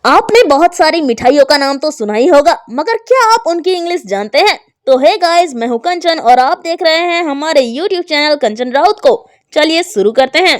आपने बहुत सारी मिठाइयों का नाम तो सुना ही होगा, मगर क्या आप उनकी इंग्लिश जानते हैं? तो हे गाइस, मैं हूं कंचन और आप देख रहे हैं हमारे YouTube चैनल कंचन राउत को। चलिए शुरू करते हैं।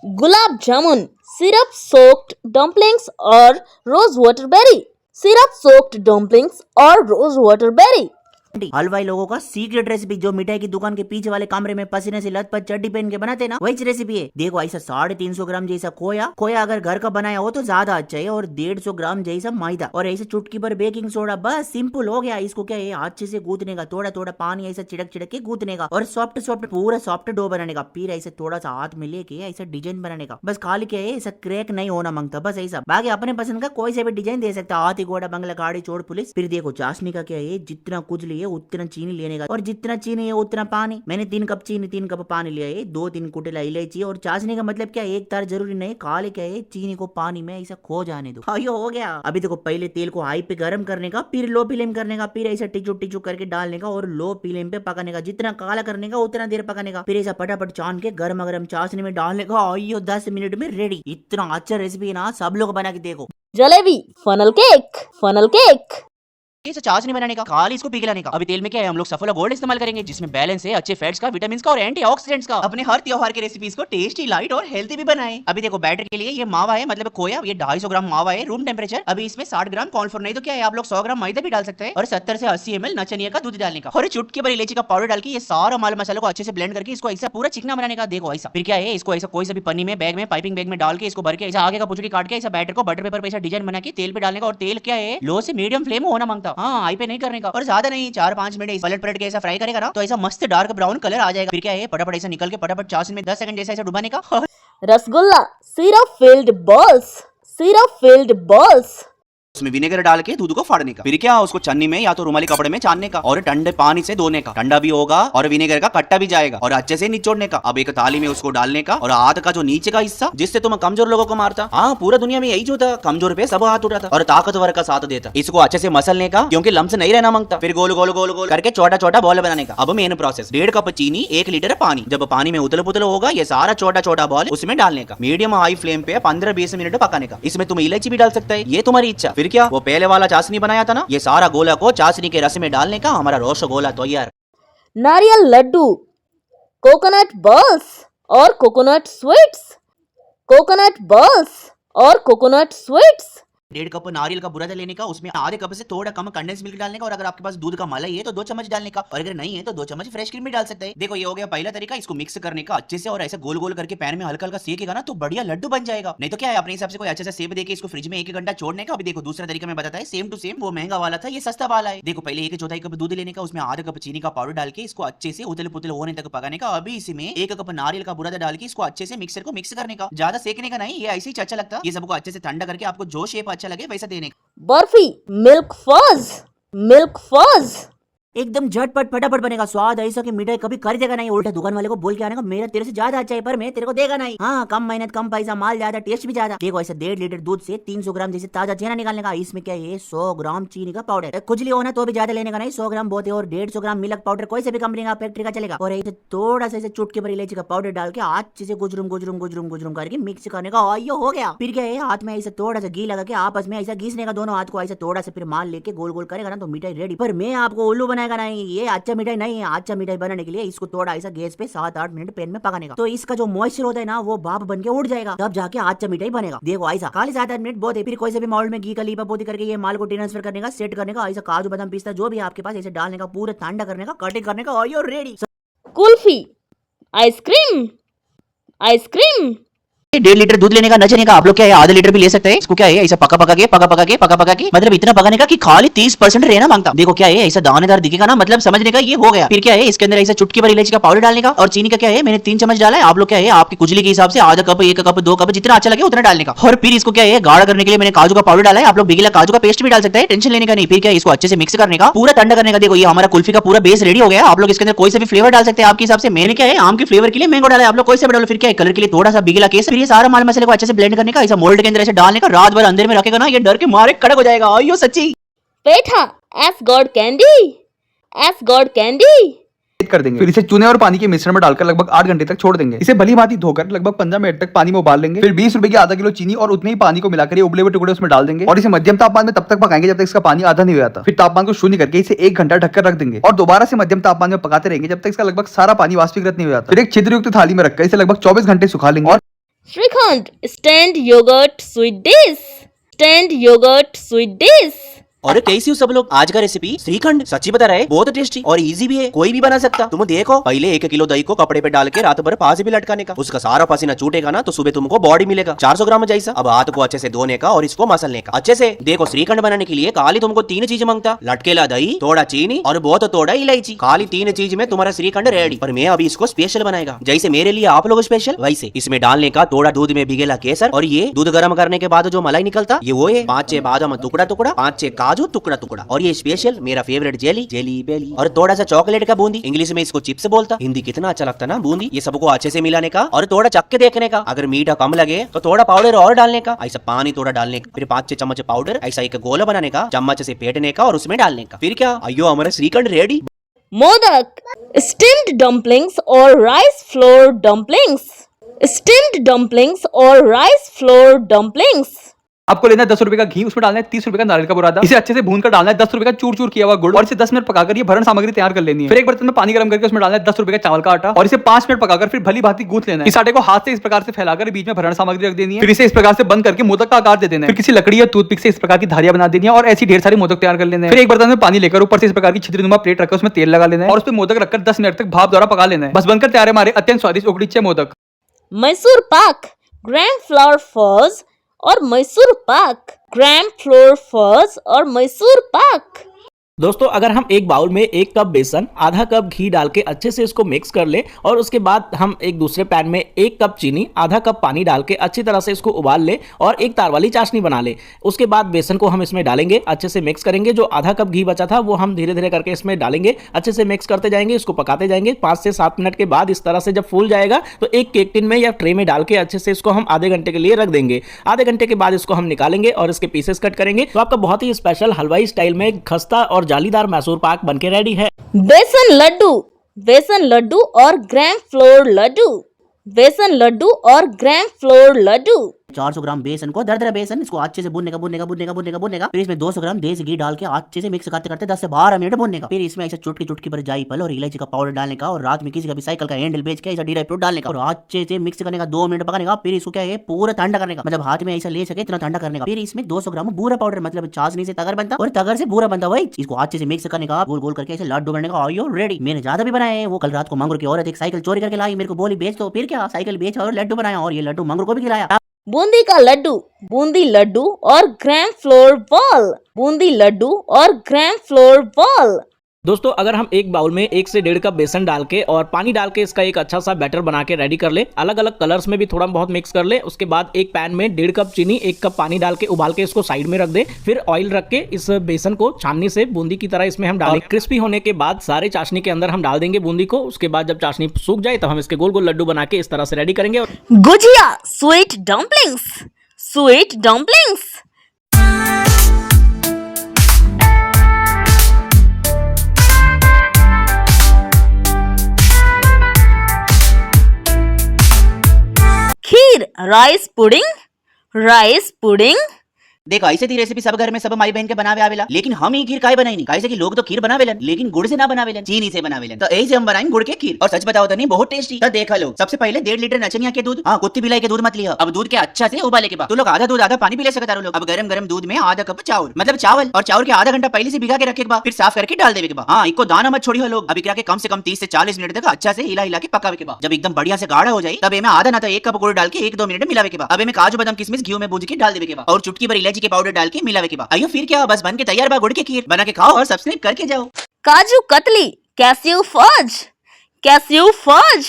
Gulab jamun, syrup soaked dumplings और rose water berry. Syrup soaked dumplings और रोज वाटर बेरी। हलवाई लोगों का सीक्रेट रेसिपी जो मिठाई की दुकान के पीछे वाले कमरे में पसीने से लथपथ चड्डी पहन के बनाते ना, वही रेसिपी है। देखो ऐसा 350 ग्राम जैसा खोया अगर घर का बनाया हो तो ज्यादा अच्छा है, और 150 ग्राम जैसा मैदा और ऐसे चुटकी पर बेकिंग सोडा। बस सिंपल हो गया। इसको क्या है, अच्छे से गूंथने का, थोड़ा थोड़ा पानी ऐसा छिड़क छिड़क के गूंथने का और सॉफ्ट पूरा सॉफ्ट डो बनाने का। फिर ऐसे थोड़ा सा हाथ में लेके ऐसा डिजाइन बनाने का। बस खाली क्या है, ऐसा क्रैक नहीं होना मांगता, बस ऐसा। बाकी अपने पसंद का कोई से भी डिजाइन दे सकता, हाथी घोड़ा बंगला गाड़ी चोर पुलिस। फिर देखो चाशनी का क्या है, जितना कुछ लिए उतना चीनी लेने का, और जितना चीनी है उतना पानी। मैंने 3 कप चीनी 3 कप पानी लिया है, 2-3 कुटेला इलायची। और चाशनी का मतलब क्या है, एक तार जरूरी नहीं, काले क्या है, चीनी को पानी में ऐसा खो जाने दो। ये हो गया। अभी देखो पहले तेल को हाई पे गर्म करने का, फिर लो फ्लेम करने का, फिर ऐसा टिचू टिचू करके डालने का और लो फ्लेम पे पकाने का। जितना काला करने का उतना देर पकाने का। फिर ऐसा फटाफट छान के गर्म गर्म चाशनी में डालने का। 10 मिनट में रेडी। इतना अच्छा रेसिपी है ना, सब लोग बना के देखो। Jalebi, funnel cake. ये चाशनी बनाने का, खाली इसको पिघलाने का। अभी तेल में क्या है, हम लोग सफोला गोल्ड इस्तेमाल करेंगे, जिसमें बैलेंस है अच्छे फैट्स का, विटामिन का और एंटीऑक्सीडेंट्स का। अपने हर त्योहार के रेसिपीज को टेस्टी, लाइट और हेल्थी भी बनाए। अभी देखो बैटर के लिए ये मावा है, मतलब खोया, ये 250 ग्राम मावा है रूम टेम्परेचर। अभी इसमें 60 ग्राम कॉर्नफ्लोर, नहीं तो क्या है आप लोग 100 ग्राम मैदा भी डाल सकते हैं, और 70 से 80 ml नचनिया का दूध डालने का, और चुटकी भर इलायची का पाउडर डाल के ये सारा माल मसालों को अच्छे से ब्लेंड करके इसको ऐसा पूरा चिकना बनाने का। देखो ऐसा। फिर क्या है, इसको ऐसा कोई सा भी पन्नी में, बैग में, पाइपिंग बैग में डाल के इसको भर के ऐसा आगे का पुचड़ी काट के ऐसा बैटर को बटर पेपर पे ऐसा डिजाइन बना के तेल पे डालने का। और तेल क्या है, लो से मीडियम फ्लेम होना मांगता, हाँ हाई पे नहीं करने का, और ज्यादा नहीं। 4-5 मिनट पलट पलट के ऐसा फ्राई करेगा ना, तो ऐसा मस्त डार्क ब्राउन कलर आ जाएगा। फिर क्या है, फटाफट ऐसा निकल के फटाफट चाशनी में 10 सेकंड जैसा ऐसा डुबाने का। Rasgulla, syrup field balls. उसमें विनेगर डाल के दूध को फाड़ने का। फिर क्या, उसको छन्नी में या तो रुमाली कपड़े में छानने का और ठंडे पानी से धोने का। ठंडा भी होगा और विनेगर का कट्टा भी जाएगा, और अच्छे से निचोड़ने का। अब एक थाली में उसको डालने का, और हाथ का जो नीचे का हिस्सा जिससे तुम कमजोर लोगों को मारता, हाँ पूरा दुनिया में यही जो था, कमजोर पे सब हाथ उठाता और ताकतवर का साथ देता। इसको अच्छे से मसलने का, क्योंकि लम्स नहीं रहना मांगता। फिर गोल गोल गोल गोल करके छोटा छोटा बॉल बनाने का। अब मेन प्रोसेस, 1.5 कप चीनी, 1 लीटर पानी। जब पानी में उतल पुतल होगा, ये सारा छोटा छोटा बॉल उसमें डालने का। मीडियम हाई फ्लेम पे 15-20 मिनट पकाने का। इसमें तुम इलायची भी डाल सकते हैं, ये तुम्हारी इच्छा। फिर क्या, वो पहले वाला चाशनी बनाया था ना, ये सारा गोला को चाशनी के रस में डालने का। हमारा रसगोला तैयार। नारियल लड्डू, कोकोनट बॉल्स और कोकोनट स्वीट्स। 1.5 कप नारियल का बुरादा लेने का, उसमें आधे कप से थोड़ा कम कंडेंस मिल्क डालने का, और अगर आपके पास दूध का मलाई है तो 2 चम्मच डालने का, और अगर नहीं है तो 2 चम्मच फ्रेश क्रीम भी डाल सकते हैं। देखो ये हो गया पहला तरीका। इसको मिक्स करने का अच्छे से, और ऐसे गोल गोल करके पैन में हल्का हल्का सेकेगा ना, तो बढ़िया लड्डू बन जाएगा। नहीं तो क्या है, अपने हिसाब से कोई अच्छे से सेब देके इसको फ्रिज में 1 घंटा छोड़ने का। अभी देखो दूसरा तरीका मैं बताता है, सेम टू सेम। वो महंगा वाला था, ये सस्ता वाला है। देखो पहले 1/4 कप दूध लेने का, उसमें आधा कप चीनी का पाउडर डाल के इसको अच्छे से उतल पुतल होने तक पकाने का। अभी इसमें 1 कप नारियल का बुरादा डाल के इसको अच्छे से मिक्सर को मिक्स करने का। ज्यादा सेकने का नहीं, ये ऐसे ही अच्छा लगता। ये सबको अच्छे से ठंडा करके आपको जो शेप अच्छा लगे वैसा देने का। Barfi, milk fudge. एकदम झटपट फटाफट बनेगा। स्वाद ऐसा कि मिठाई कभी खरीदेगा नहीं, उल्टा दुकान वाले को बोल के आने का, मेरा तेरे से ज्यादा अच्छा है, पर मैं तेरे को देगा नहीं। हाँ, कम मेहनत कम पैसा, माल ज्यादा, टेस्ट भी ज्यादा। देखो ऐसे 1.5 लीटर दूध से 300 ग्राम जैसे ताजा छेना निकालने का। इसमें क्या है, 100 ग्राम चीनी का पाउडर। खुजली होना तो भी ज्यादा लेने का नहीं, 100 ग्राम बहुत है। और 150 ग्राम मिल्क पाउडर, कोई से भी कंपनी का फैक्ट्री का चलेगा। और ऐसे थोड़ा सा चुटकी भर इलायची का पाउडर डाल के अच्छे से गुजरुम करके मिक्स करने का। ये हो गया। फिर क्या है, हाथ में ऐसे थोड़ा सा घी लगा के आपस में ऐसा घिसने का, दोनों हाथ को ऐसा थोड़ा सा, फिर माल लेके गोल गोल करेगा ना, तो मिठाई रेडी। पर मैं आपको उल्लू बनाएगा नहीं, ये अच्छा मिठाई नहीं है। अच्छा मिठाई बनाने के लिए इसको थोड़ा ऐसा गैस पे 7-8 मिनट पैन में पकाने का, तो इसका जो मॉइस्चर होता है ना, वो भाप बन के उड़ जाएगा, तब जाके अच्छा मिठाई बनेगा। देखो ऐसा खाली 7-8 मिनट बहुत है। फिर कोई से भी माउल्ड में घी का लीपा पोती करके ये माल को ट्रांसफर करने का, सेट करने का। ऐसा काजू बादाम पिस्ता जो भी आपके पास ऐसे डालने का, पूरा ठंडा करने का, कटिंग करने का, और you ready. Kulfi, ice cream. 1.5 litre दूध लेने का, नचने का। आप लोग क्या है, आधा लीटर भी ले सकते हैं। इसको क्या है, ऐसा पका पका के मतलब इतना पकाने का कि खाली 30% रहना मांगता। देखो क्या है, ऐसा दानेदार दिखेगा ना, मतलब समझने का ये हो गया। फिर क्या है, इसके अंदर ऐसा चुटकी भर इलायची का पाउडर डालने का, और चीनी का क्या है, मैंने 3 चम्मच डाला है। आप लोग क्या है, आपकी कुजली के हिसाब से आधा कप, 1 कप, 2 कप, जितना अच्छा लगे उतना डालने का। और फिर इसको क्या है, गाढ़ा करने के लिए मैंने काजू का पाउडर डाला है। आप लोग बिगला काजू का पेस्ट भी डाल सकते हैं, टेंशन लेने का नहीं। फिर क्या है, इसको अच्छे से मिक्स करने का, पूरा ठंडा करने का। देखो ये हमारा कुल्फी का पूरा बेस रेडी हो गया। आप लोग इसके अंदर कोई से भी फ्लेवर डाल सकते हैं आपके हिसाब से। मैंने क्या है, आम के फ्लेवर के लिए मैंगो डाला है, आप लोग कोई से भी डालो। फिर क्या है, कलर के लिए थोड़ा सा बिगला केसर। फिर ये सारा माल मसाले को अच्छे से ब्लेंड करने का, ऐसा मोल्ड के अंदर ऐसे डालने का, रात भर अंदर में रखेगा ना, ये डर के मारे कड़क हो जाएगा। आइयो सच्ची। पेठा, एस गॉड कैंडी। कर देंगे। फिर इसे चूने और पानी के मिश्रण में डालकर लगभग 8 घंटे तक छोड़ देंगे। इसे भली भांति धोकर लगभग 15 मिनट तक पानी में उबाल लेंगे। फिर 20 रुपए की आधा किलो चीनी और उतने ही पानी को मिलाकर ये उबले हुए टुकड़े उसमें डाल देंगे और इसे मध्यम तापमान में तब तक पकाएंगे जब तक इसका पानी आधा नहीं हो जाता। फिर तापमान को शून्य करके इसे 1 घंटा ढककर रख देंगे और दोबारा से मध्यम तापमान में पकाते रहेंगे जब तक इसका लगभग सारा पानी वाष्पीकृत नहीं हो जाता। फिर एक छिद्रयुक्त थाली में रखकर इसे लगभग 24 घंटे सुखा लेंगे। और shrikhand stand yogurt sweet dish, stand yogurt sweet dish. और कैसी हो सब लोग? आज का रेसिपी श्रीखंड, सच्ची बता रहा है बहुत टेस्टी और इजी भी है, कोई भी बना सकता। तुम देखो, पहले 1 किलो दही को कपड़े पे डाल के रात भर फांसी भी लटकाने का, उसका सारा पसीना छूटेगा ना तो सुबह तुमको बॉडी मिलेगा 400 ग्राम जैसा। अब हाथ को अच्छे से धोने का और इसको मसलने का अच्छे से। देखो, श्रीखंड बनाने के लिए खाली तुमको 3 चीज मांगता, लटकेला दही, थोड़ा चीनी और बहुत थोड़ा इलायची। खाली 3 चीज में तुम्हारा श्रीखंड रेडी। पर मैं अभी इसको स्पेशल बनाएगा, जैसे मेरे लिए आप लोग स्पेशल, वैसे इसमें डालने का थोड़ा दूध में भिगेला केसर, और ये दूध गर्म करने के बाद जो मलाई निकलता ये वो है 5-6 बादाम टुकड़ा टुकड़ा, 5-6 काजू टुकड़ा टुकड़ा, और ये स्पेशल मेरा फेवरेट जेली बेली, और थोड़ा सा चॉकलेट का बूंदी, इंग्लिश में इसको चिप्स बोलता, हिंदी कितना अच्छा लगता ना बूंदी। ये सबको अच्छे से मिलाने का और थोड़ा चख के देखने का, अगर मीठा कम लगे तो थोड़ा पाउडर और डालने का, ऐसा पानी थोड़ा डालने का, फिर 5-6 चम्मच पाउडर, ऐसा एक गोला बनाने का, चम्मच से फेंटने का और उसमें डालने का। फिर क्या, अयो हमारा shrikhand ready. Modak steamed dumplings और rice flour dumplings, steamed dumplings और राइस फ्लोर डम्पलिंग्स। आपको लेना है 10 रुपए का घी, उसमें डालना है 30 रुपए का नारियल का बुरादा, इसे अच्छे से भून कर डालना है 10 रुपए का चूर चूर किया हुआ गुड़, और इसे 10 मिनट पकाकर ये भरण सामग्री तैयार कर लेनी है। फिर एक बर्तन में पानी गर्म करके उसमें डालना है 10 रुपए का चावल का आटा और इसे 5 मिनट पकाकर फिर भली भांति गूंथ लेना है। इस आटे को हाथ से इस प्रकार से फैलाकर बीच में भरण सामग्री रख देनी है। फिर इसे इस प्रकार से बंद करके मोदक का आकार दे देना है। फिर किसी लकड़ी या टूथपिक से इस प्रकार की धारियां बना देनी है और ऐसी ढेर सारी मोदक तैयार कर लेने हैं। फिर एक बर्तन में पानी लेकर ऊपर से इस प्रकार की छिद्रनुमा प्लेट रखकर उसमें तेल लगा लेना है और उस पर मोदक रखकर 10 मिनट तक भाप द्वारा पका लेना है। बस बनकर तैयार है हमारे अत्यंत स्वादिष्ट उकडीचे मोदक। मैसूर पाक, ग्राम फ्लोर फर्ज और मैसूर पाक, ग्राम फ्लोर फर्ज और मैसूर पाक। दोस्तों, अगर हम एक बाउल में 1 कप बेसन, आधा कप घी डाल के अच्छे से इसको मिक्स कर ले और उसके बाद हम एक दूसरे पैन में 1 कप चीनी, आधा कप पानी डाल के अच्छी तरह से इसको उबाल ले और एक तार वाली चाशनी बना ले। उसके बाद बेसन को हम इसमें डालेंगे, अच्छे से मिक्स करेंगे। जो आधा कप घी बचा था वो हम धीरे धीरे करके इसमें डालेंगे, अच्छे से मिक्स करते जाएंगे, इसको पकाते जाएंगे। 5 से 7 मिनट के बाद इस तरह से जब फूल जाएगा तो एक केक टिन में या ट्रे में डाल के अच्छे से इसको हम आधे घंटे के लिए रख देंगे। आधे घंटे के बाद इसको हम निकालेंगे और इसके पीसेस कट करेंगे तो आपका बहुत ही स्पेशल हलवाई स्टाइल में खस्ता और जालीदार मैसूर पाक बनके रेडी है। बेसन लड्डू, बेसन लड्डू और ग्राम फ्लोर लड्डू, बेसन लड्डू और ग्राम फ्लोर लड्डू। 400 ग्राम बेसन को, दरदरा बेसन, इसको अच्छे से भूनने का। फिर इसमें 200 ग्राम देसी घी डाल के अच्छे से मिक्स करते करते 10 से 12 मिनट भूनने का। फिर इसमें ऐसे चुटकी पर जायफल और इलायची का पाउडर डालने का और रात में किसी का भी साइकिल का हैंडल बेच के ऐसा ड्राई फ्रूट डालने का और अच्छे से मिक्स करने का, 2 मिनट पकाने का। फिर इसको क्या है, पूरा ठंडा करने का, मतलब हाथ में ऐसा ले सके इतना ठंडा करने का। फिर इसमें 200 ग्राम बूरा पाउडर, मतलब चाशनी से तगर बनता और तगर से बूरा बनता, वही इसको अच्छे से मिक्स करने का, गोल गोल करके ऐसे लड्डू बनने का। आयो रेडी। मैंने ज्यादा भी बनाए हैं। वो कल रात को मंगरू की औरत एक साइकिल चोरी करके लाई, मेरे को बोली बेच दो। फिर क्या, साइकिल बेच और लड्डू बनाया और ये लड्डू मंगरू को भी खिलाया। बूंदी का लड्डू, बूंदी लड्डू और gram flour ball, boondi laddu और ग्राम फ्लोर बॉल। दोस्तों, अगर हम एक बाउल में 1 से 1.5 कप बेसन डाल के और पानी डाल के इसका एक अच्छा सा बैटर बना के रेडी कर ले, अलग अलग कलर्स में भी थोड़ा बहुत मिक्स कर ले। उसके बाद एक पैन में 1.5 कप चीनी, 1 कप पानी डाल के उबाल के इसको साइड में रख दे। फिर ऑयल रख के इस बेसन को छाननी से बूंदी की तरह इसमें हम डालें। क्रिस्पी होने के बाद सारे चाशनी के अंदर हम डाल देंगे बूंदी को। उसके बाद जब चाशनी सूख जाए तब हम इसके गोल गोल लड्डू बना के इस तरह से रेडी करेंगे। Gujiya sweet dumplings, sweet dumplings. Kheer, rice pudding, rice pudding. देखो, ऐसे थी रेसिपी सब घर में सब माई बहन के बनावे आवेला, लेकिन हम ही खीर काहे बनाई नहीं? कैसे कि लोग तो खीर बनावेलन लेकिन गुड़ से ना बनावेलन, चीनी से बनावेलन। तो ऐसे हम बनाएंगे गुड़ के खीर, और सच बताओ तो नहीं बहुत टेस्टी। तो देखा लो, सबसे पहले 1.5 लीटर नचनिया के दूध, हाँ कुत्ती बिलाई के दूध मत लिया। अब दूध के अच्छा से उबाले के बाद तो लोग आधा दूध आधा पानी भी ले सकता लोग। अब गरम गरम दूध में आधा कप चावल, मतलब चावल, और चावल के आधा घंटा पहले से भिगा के रखे के बाद फिर साफ करके डाल देवे के बाद, हाँ इनको दाना मत छोड़ी हो लोग। अभी क्या के कम से कम 30 से 40 मिनट तक अच्छा से हिला हिला के पकावे के बाद जब एकदम बढ़िया से गाढ़ा हो जाए तब में आधा ना तो 1 कप गुड़ डाल के 1-2 मिनट मिलावे के बाद अब में काजू बादाम किशमिश घी में भून के डाल देवे के बाद और चुटकी भर इलायची के पाउडर डाल के मिलावे के बाद आइयो फिर क्या, बस बन के तैयार बा गुड़ की खीर। बना के खाओ और सब्सक्राइब करके जाओ। Kaju katli, cashew fudge, cashew fudge.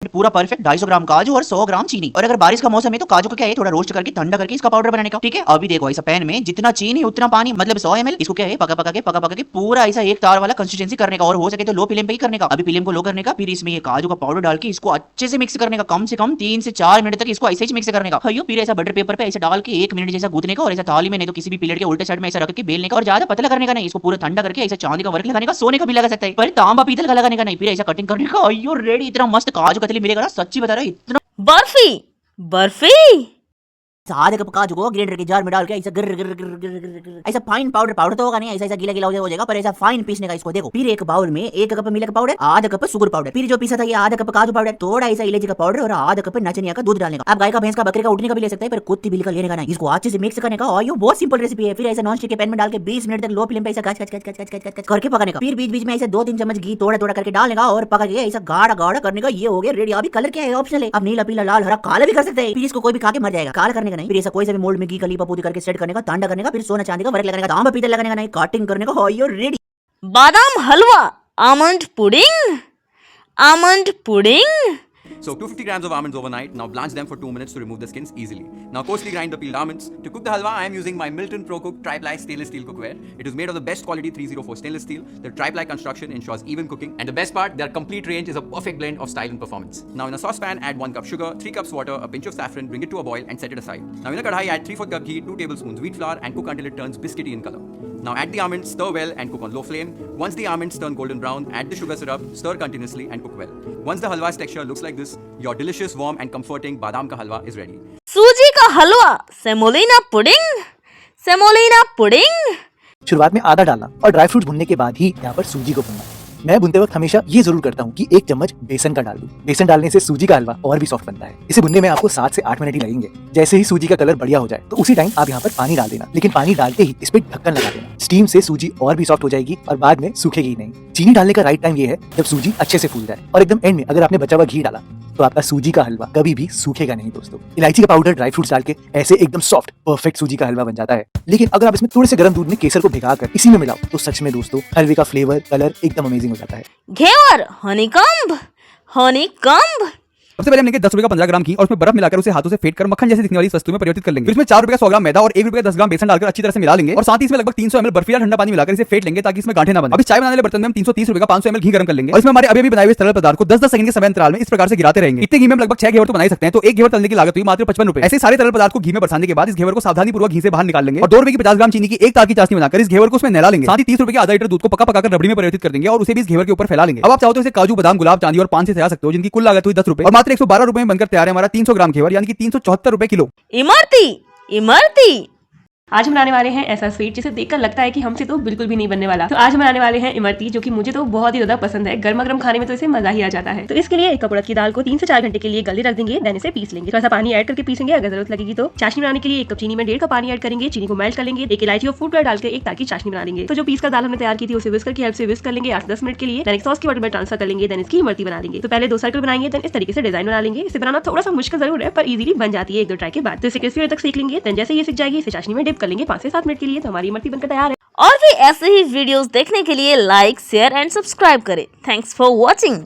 पूरा परफेक्ट 250 ग्राम काजू और 100 ग्राम चीनी। और अगर बारिश का मौसम है तो काजू को क्या है थोड़ा रोस्ट करके ठंडा करके इसका पाउडर बनाने का। ठीक है, अभी देखो ऐसा पैन में जितना चीनी उतना पानी मतलब 100 ml, इसको क्या है पका पका के पूरा ऐसा एक तार वाला कंसिस्टेंसी करने का, और हो सके तो लो फ्लेम पे ही करने का। अभी फ्लेम को लो करने का, फिर इसमें ये काजू का पाउडर डाल के इसको अच्छे से मिक्स करने का, कम से कम 3 से 4 मिनट तक इसको ऐसे ही मिक्स करने का। फिर ऐसा बटर पेपर पे ऐसे डाल के 1 मिनट जैसा गूंथने का, और ऐसा थाली में नहीं तो किसी भी प्लेट के उल्टे साइड में ऐसा रख के बेलने का, और ज्यादा पतला करने का नहीं, इसको पूरा ठंडा करके ऐसा चांदी का वर्क लगाने का, सोने का भी लगा सकता है पर तांबा पीतल का लगाने का नहीं। फिर ऐसा कटिंग करने का, अयो रेडी, इतना मस्त काजू कतली मिलेगा ना, सच्ची बता रहा हूं इतना। बर्फी बर्फी आधे कप काजू को ग्राइंडर के जार में डाल के ऐसा गिर गिर गिर गिर गिर ऐसा फाइन पाउडर तो होगा नहीं, ऐसा गीला गीला हो जाएगा, पर ऐसा फाइन पीसने का इसको। देखो फिर एक बाउल में 1 कप मिल्क पाउडर, आधा कप शुगर पाउडर, फिर जो पीसा था ये आधा कप काजू पाउडर, थोड़ा ऐसा इलायची का पाउडर और आधा कप नाचनिया का दूध डालने का। आप गाय का, भैंस का, बकरे का, उठने का भी ले सकते हैं, पर कुत्ती बिल्ली का लेने का नहीं। इसको अच्छे से मिक्स करने का, और ये बहुत सिंपल रेसिपी है। फिर ऐसा नॉन स्टिक के पैन में डाल के 20 मिनट तक लो फ्लेम पे ऐसा कच करके पकाने का। फिर बीच बीच में ऐसे 2-3 चम्मच घी थोड़ा थोड़ा करके डालने का और पका के ऐसा गाढ़ा गाढ़ा करने का। ये हो गया रेडी। अभी कलर क्या है ऑप्शनल है, आप नीला पीला लाल हरा काला भी कर सकते हैं। फिर इसको कोई भी खा के मर जाएगा, काला करने का नहीं। फिर ऐसा कोई सा भी मोल्ड में घी कली पपूदी करके सेट करने का, ठंडा करने का, फिर सोना चांदी का वर्क लगाने का, तांबा पीतल लगाने का नहीं, कटिंग करने का, हो यो ready. Badam halwa, almond pudding, almond pudding. So 250 grams of almonds overnight. Now blanch them for 2 minutes to remove the skins easily. Now coarsely grind the peeled almonds. To cook the halwa, I am using my Milton Pro Cook Tri-ply stainless steel cookware. It is made of the best quality 304 stainless steel. The tri-ply construction ensures even cooking. And the best part, their complete range is a perfect blend of style and performance. Now in a saucepan, add 1 cup sugar, 3 cups water, a pinch of saffron, bring it to a boil and set it aside. Now in a kadhai, add 3/4 cup ghee, 2 tablespoons wheat flour and cook until it turns biscuity in color. Now add the almonds, stir well and cook on low flame. Once the almonds turn golden brown, add the sugar syrup, stir continuously and cook well. Once the halwa's texture looks like this, your delicious, warm and comforting badam ka halwa is ready. सूजी का हलवा, semolina pudding, semolina pudding. शुरुआत में आधा डालना और dry fruit भुनने के बाद ही यहाँ पर सूजी को भुनना। मैं भुनते वक्त हमेशा ये जरूर करता हूँ कि 1 चम्मच बेसन का डाल दूं। बेसन डालने से सूजी का हलवा और भी सॉफ्ट बनता है। इसे भुनने में आपको 7 से 8 मिनट ही लगेंगे। जैसे ही सूजी का कलर बढ़िया हो जाए तो उसी टाइम आप यहाँ पर पानी डाल देना, लेकिन पानी डालते ही इस पे ढक्कन लगा देना। स्टीम से सूजी और भी सॉफ्ट हो जाएगी और बाद में सूखेगी ही नहीं। चीनी डालने का राइट टाइम ये है जब सूजी अच्छे से फूल जाए, और एकदम एंड में अगर आपने बचा हुआ घी डाला तो आपका सूजी का हलवा कभी भी सूखेगा नहीं दोस्तों। इलायची का पाउडर, ड्राई फ्रूट्स डाल के ऐसे एकदम सॉफ्ट परफेक्ट सूजी का हलवा बन जाता है। लेकिन अगर आप इसमें थोड़े से गर्म दूध में केसर को भिगाकर इसी में मिलाओ तो सच में दोस्तों हलवे का फ्लेवर कलर एकदम अमेजिंग हो जाता है। घेवर, हनीकॉम्ब, हनीकॉम्ब। सबसे पहले हम लेंगे 10 रुपए का 15 ग्राम घी और उसमें बर्फ मिलाकर उसे हाथों से फेंट कर मक्खन जैसी दिखने वाली वस्तु में परिवर्तित कर लेंगे। इसमें 4 रुपए का 100 ग्राम मैदा और 1 रुपए का 10 ग्राम बेसन डालकर अच्छी तरह से मिला लेंगे, और साथ ही इसमें लगभग 300 ml बर्फीला ठंडा पानी मिलाकर इसे फेंट लेंगे ताकि इसमें गांठें ना बने। अभी चाय बनाने वाले बर्तन में हम 330 रुपए का 500 ml घी गर्म कर लेंगे और इसमें हमारे अभी बनाए हुए तरल पदार्थ को 10-10 सेकंड के समय अंतराल में इस प्रकार से गिराते रहेंगे। इतने घी में हम लगभग 6 घेवर तो बना ही सकते हैं, तो एक घेवर तलने की लागत हुई मात्र 55 रुपए। ऐसे सारे तरल पदार्थ को घी में बरसाने के बाद इस घेवर को सावधानीपूर्वक घी से बाहर निकाल लेंगे और 2 रुपए की 50 ग्राम चीनी की 1 तार की चाशनी बनाकर इस घेवर को उसमें नहला लेंगे। साथ ही 30 रुपए के आधा लीटर दूध को पका पकाकर रबड़ी में परिवर्तित कर देंगे और उसे भी इस घेवर के ऊपर फैला लेंगे। अब आप चाहो तो इसे काजू, बादाम, गुलाब, चांदी और पान से सजा सकते हो, जिनकी कुल लागत हुई 10 रुपए और मात्र 112 रुपए में बनकर तैयार है हमारा 300 ग्राम घेवर, यानी कि 374 रुपए किलो। इमरती, इमरती। आज हम बनाने वाले हैं ऐसा स्वीट जिसे देखकर लगता है कि हमसे तो बिल्कुल भी नहीं बनने वाला। तो आज हम बनाने वाले हैं इमरती, जो कि मुझे तो बहुत ही ज्यादा पसंद है। गर्मा गर्म खाने में तो इसे मजा ही आ जाता है। तो इसके लिए 1 कप उड़द की दाल को 3 से 4 घंटे के लिए गले रख देंगे, देन इसे पीस लेंगे। थोड़ा सा पानी ऐड करके पीसेंगे, अगर जरूरत लगेगी तो। चाशनी बनाने के लिए 1 कप चीनी में 1.5 कप पानी ऐड करेंगे, चीनी को मेल्ट कर लेंगे, 1 इलायची और फूड कलर डाल के 1 तार की चाशनी बना लेंगे। तो जो पीस का दाल हमने तैयार की थी उसे विस्कर की हेल्प से विस्क कर लेंगे 8-10 मिनट के लिए, देन एक सॉस की बॉटल में ट्रांसफर कर लेंगे, देन इसकी इमरती बना लेंगे। तो पहले 2 सर्कल बनाएंगे, देन इस तरीके से डिजाइन बना लेंगे। इसे बनाना थोड़ा सा मुश्किल जरूर है पर इजीली बन जाती है 1-2 ट्राई के बाद। तो इसे क्रिस्पी तक सीख लेंगे, देन जैसे ये सीख जाएगी इसे चाशनी में डिप कर लेंगे 5 से 7 मिनट के लिए। तो हमारी इमरती बनकर तैयार है। और भी ऐसे ही वीडियोस देखने के लिए लाइक, शेयर एंड सब्सक्राइब करें। Thanks for watching.